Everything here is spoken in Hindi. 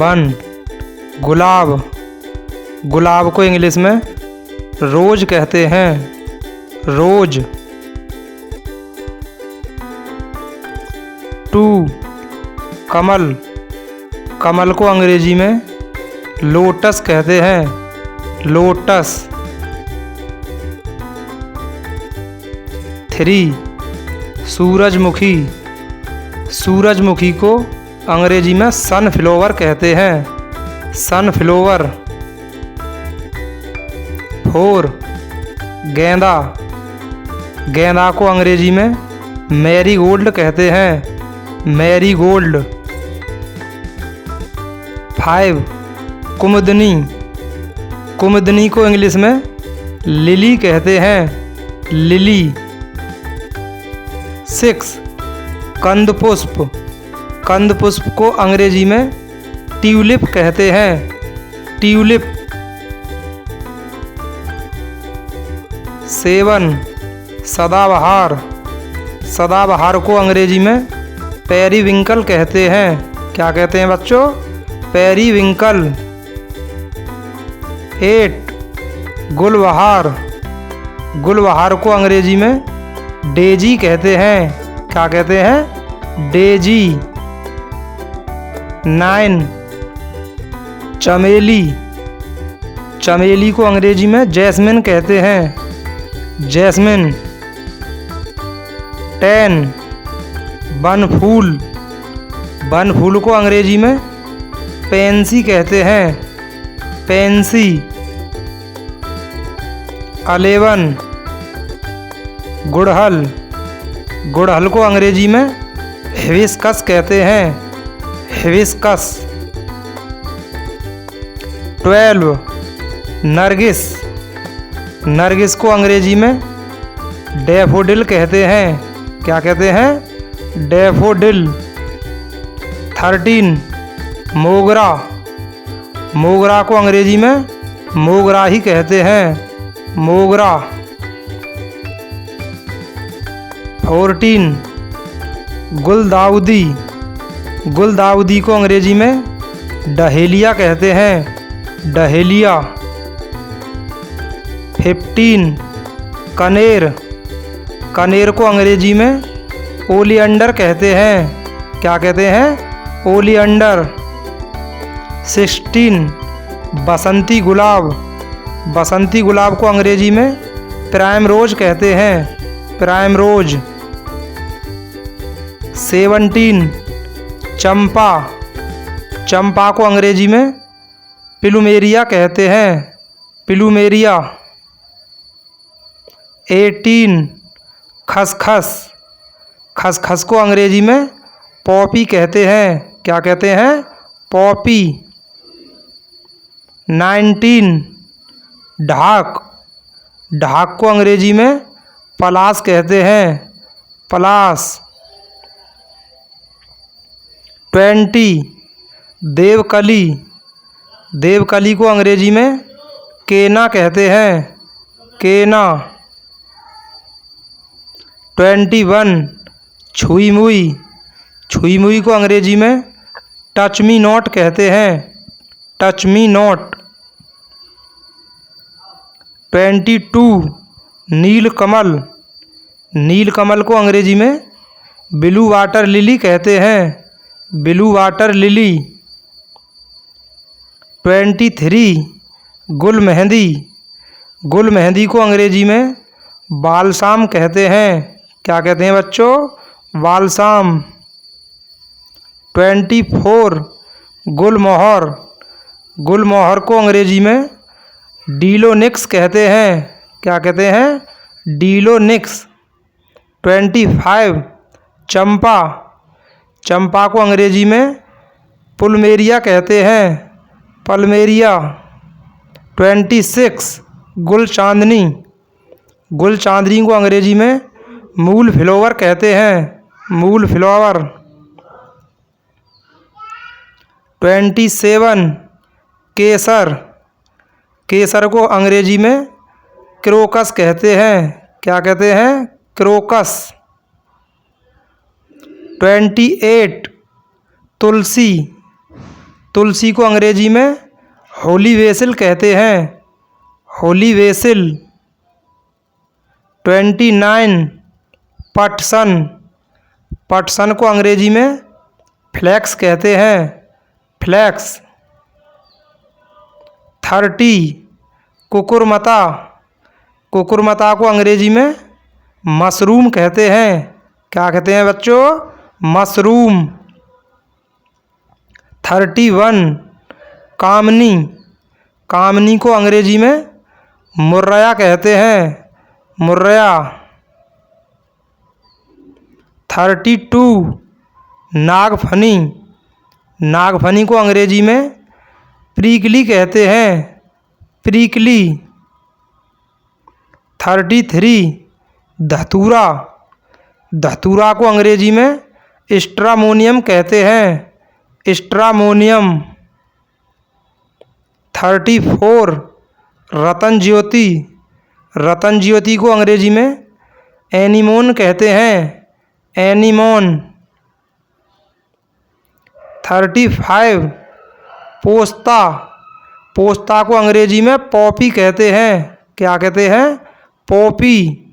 1 गुलाब, गुलाब को इंग्लिश में रोज कहते हैं, रोज। 2 कमल, कमल को अंग्रेजी में लोटस कहते हैं, लोटस। 3 सूरजमुखी, सूरजमुखी को अंग्रेजी में सनफ्लावर कहते हैं, सनफ्लावर। 4 गेंदा, गेंदा को अंग्रेजी में मैरीगोल्ड कहते हैं, मैरीगोल्ड। 5 कुमुदनी, कुमुदनी को इंग्लिश में लिली कहते हैं, लिली। 6 कंदपुष्प, कंदपुष्प को अंग्रेजी में ट्यूलिप कहते हैं, ट्यूलिप। 7 सदाबहार, सदाबहार को अंग्रेजी में पेरीविंकल कहते हैं, क्या कहते हैं बच्चों? पेरीविंकल। 8 गुलबहार, गुलबहार को अंग्रेजी में डेजी कहते हैं, क्या कहते हैं? डेजी। 9 चमेली, चमेली को अंग्रेजी में जैस्मिन कहते हैं, जैस्मिन। 10 बनफूल, बनफूल को अंग्रेजी में पेंसी कहते हैं, पेंसी। 11 गुड़हल, गुड़हल को अंग्रेजी में हिबिस्कस कहते हैं, हिबिस्कस। 12 नरगिस, नरगिस को अंग्रेजी में डैफोडिल कहते हैं, क्या कहते हैं? डैफोडिल। 13 मोगरा, मोगरा को अंग्रेजी में मोगरा ही कहते हैं, मोगरा। 14 गुलदाउदी, गुलदाउदी को अंग्रेजी में डहेलिया कहते हैं, डहेलिया। 15 कनेर, कनेर को अंग्रेजी में ओलियंडर कहते हैं, क्या कहते हैं? ओलियंडर। 16 बसंती गुलाब, बसंती गुलाब को अंग्रेजी में प्राइम रोज कहते हैं, प्राइम रोज। 17 चंपा, चंपा को अंग्रेजी में प्लूमेरिया कहते हैं, प्लूमेरिया। 18 खसखस, खसखस को अंग्रेजी में पॉपी कहते हैं, क्या कहते हैं? पॉपी। 19 ढाक, ढाक को अंग्रेजी में पलास कहते हैं, पलास। 20 देवकली, देवकली को अंग्रेजी में केना कहते हैं, केना। 21 छुई मुई, छुई मुई को अंग्रेजी में टच मी नॉट कहते हैं, टच मी नॉट। 22 नीलकमल, नीलकमल को अंग्रेजी में ब्लू वाटर लिली कहते हैं, ब्लू वाटर लिली। 23 गुल मेहंदी, गुल मेहंदी को अंग्रेजी में बालसाम कहते हैं, क्या कहते हैं बच्चों? बालसाम। 24 गुलमोहर, गुलमोहर को अंग्रेजी में डीलोनिक्स कहते हैं, क्या कहते हैं? डीलोनिक्स। 25 चंपा, चंपा को अंग्रेजी में पुलमेरिया कहते हैं, पलमेरिया। 26 गुल चांदनी, गुल चांदनी को अंग्रेजी में मूल फ्लावर कहते हैं, मूल फ्लावर। 27 केसर, केसर को अंग्रेजी में क्रोकस कहते हैं, क्या कहते हैं? क्रोकस। 28 तुलसी, तुलसी को अंग्रेजी में होली बेसिल कहते हैं, होली बेसिल। 29 पटसन, पटसन को अंग्रेजी में फ्लैक्स कहते हैं, फ्लैक्स। 30 कुकुरमुता, कुकुरमुता को अंग्रेजी में मशरूम कहते हैं, क्या कहते हैं बच्चों, मशरूम। 31 कामनी, कामनी को अंग्रेजी में मुर्राया कहते हैं, मुर्राया। 32 नागफनी, नागफनी को अंग्रेजी में प्रिकली कहते हैं, प्रिकली। 33 धतूरा, धतूरा को अंग्रेजी में स्ट्रामोनियम कहते हैं, स्ट्रामोनियम। 34 रतन ज्योति, रतन ज्योति को अंग्रेजी में एनीमोन कहते हैं, एनीमोन। 35 पोस्ता, पोस्ता को अंग्रेजी में पॉपी कहते हैं, क्या कहते हैं, पॉपी।